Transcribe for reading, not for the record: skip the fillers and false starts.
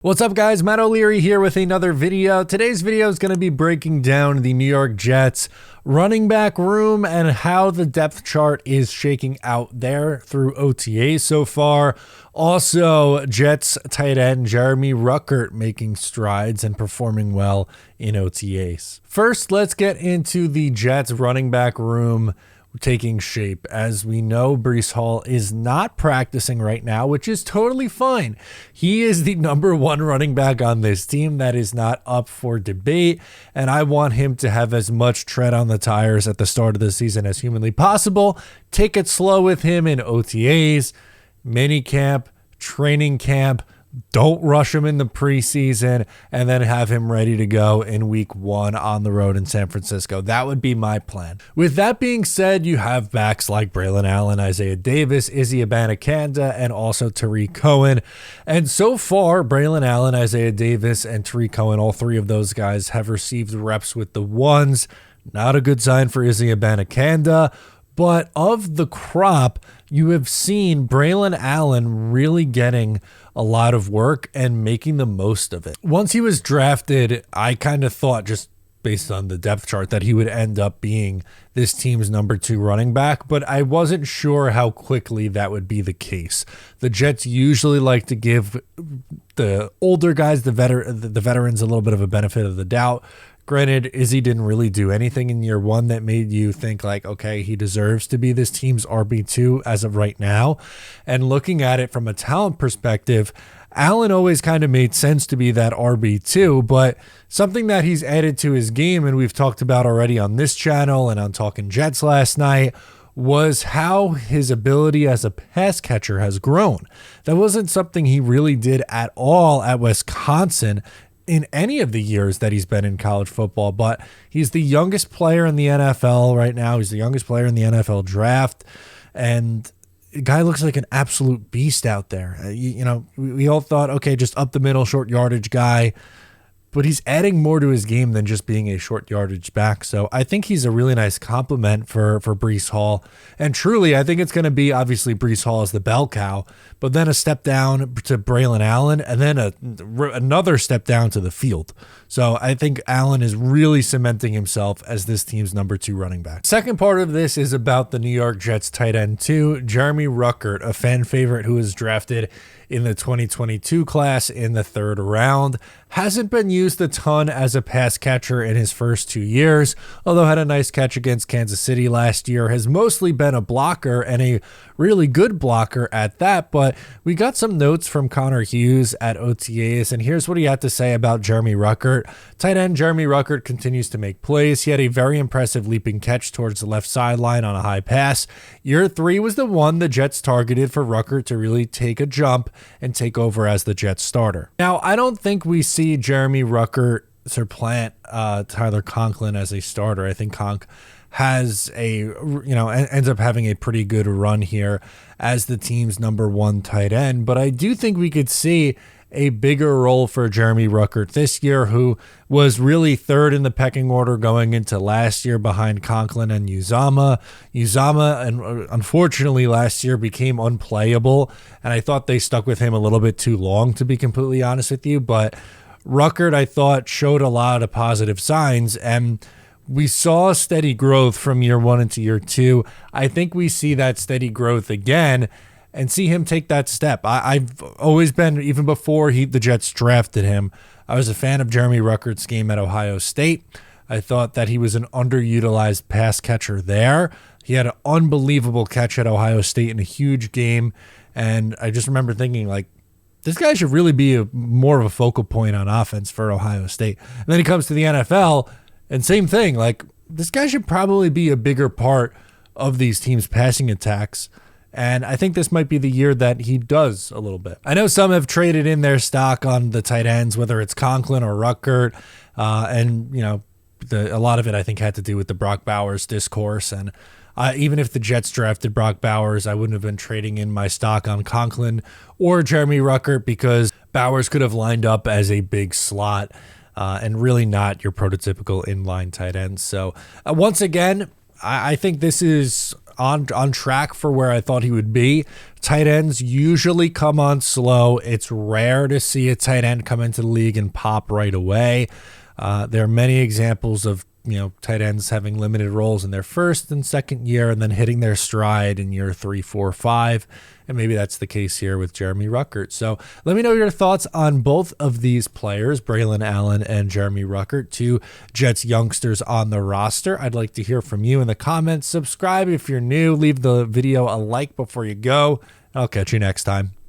What's up, guys? Matt O'Leary here with another video. Today's video is going to be breaking down the New York Jets running back room and how the depth chart is shaking out there through OTAs so far. Also, Jets tight end Jeremy Ruckert making strides and performing well in OTAs. First, let's get into the Jets running back room taking shape. As we know, Breece Hall is not practicing right now, which is totally fine. He is the number one running back on this team. That is not up for debate, and I want him to have as much tread on the tires at the start of the season as humanly possible. Take it slow with him in OTAs, mini camp, training camp. Don't rush him in the preseason, and then have him ready to go in week 1 on the road in San Francisco. That would be my plan. With that being said, you have backs like Braelon Allen, Isaiah Davis, Izzy Abanikanda, and also Tariq Cohen. And so far, Braelon Allen, Isaiah Davis, and Tariq Cohen, all three of those guys have received reps with the ones. Not a good sign for Izzy Abanikanda. But of the crop, you have seen Braelon Allen really getting a lot of work and making the most of it. Once he was drafted, I kind of thought, just based on the depth chart, that he would end up being this team's number 2 running back, but I wasn't sure how quickly that would be the case. The Jets usually like to give the older guys, the veterans, a little bit of a benefit of the doubt. Granted, Izzy didn't really do anything in year 1 that made you think like, okay, he deserves to be this team's RB2 as of right now. And looking at it from a talent perspective, Allen always kind of made sense to be that RB2, but something that he's added to his game, and we've talked about already on this channel and on Talking Jets last night, was how his ability as a pass catcher has grown. That wasn't something he really did at all at Wisconsin in any of the years that he's been in college football, but he's the youngest player in the NFL right now. He's the youngest player in the NFL draft, and the guy looks like an absolute beast out there. You know, we all thought, okay, just up the middle, short yardage guy, but he's adding more to his game than just being a short yardage back. So I think he's a really nice compliment for Breece Hall. And truly, I think it's going to be obviously Breece Hall as the bell cow, but then a step down to Braelon Allen, and then another step down to the field. So I think Allen is really cementing himself as this team's number 2 running back. Second part of this is about the New York Jets tight end 2, Jeremy Ruckert, a fan favorite who was drafted in the 2022 class in the 3rd round. Hasn't been used a ton as a pass catcher in his first 2 years, although had a nice catch against Kansas City last year. Has mostly been a blocker, and a really good blocker at that. But we got some notes from Connor Hughes at OTAs, and here's what he had to say about Jeremy Ruckert. Tight end Jeremy Ruckert continues to make plays. He had a very impressive leaping catch towards the left sideline on a high pass. Year 3 was the one the Jets targeted for Ruckert to really take a jump and take over as the Jets starter. Now, I don't think we see Jeremy Ruckert supplant Tyler Conklin as a starter. I think Conk has ends up having a pretty good run here as the team's number 1 tight end, but I do think we could see a bigger role for Jeremy Ruckert this year, who was really 3rd in the pecking order going into last year behind Conklin and Uzomah. Uzomah, and unfortunately last year, became unplayable, and I thought they stuck with him a little bit too long, to be completely honest with you. But Ruckert, I thought, showed a lot of positive signs, and we saw steady growth from year 1 into year 2. I think we see that steady growth again and see him take that step. I've always been, even before the Jets drafted him, I was a fan of Jeremy Ruckert's game at Ohio State. I thought that he was an underutilized pass catcher there. He had an unbelievable catch at Ohio State in a huge game, and I just remember thinking, like, this guy should really be more of a focal point on offense for Ohio State. And then he comes to the NFL, and same thing, like, this guy should probably be a bigger part of these teams' passing attacks. And I think this might be the year that he does a little bit. I know some have traded in their stock on the tight ends, whether it's Conklin or Ruckert. And, you know, a lot of it, I think, had to do with the Brock Bowers discourse. And even if the Jets drafted Brock Bowers, I wouldn't have been trading in my stock on Conklin or Jeremy Ruckert, because Bowers could have lined up as a big slot and really not your prototypical inline tight end. So once again, I think this is on track for where I thought he would be. Tight ends usually come on slow. It's rare to see a tight end come into the league and pop right away. There are many examples of tight ends having limited roles in their first and second year and then hitting their stride in year 3, 4, 5. And maybe that's the case here with Jeremy Ruckert. So let me know your thoughts on both of these players, Braelon Allen and Jeremy Ruckert, two Jets youngsters on the roster. I'd like to hear from you in the comments. Subscribe if you're new. Leave the video a like before you go. I'll catch you next time.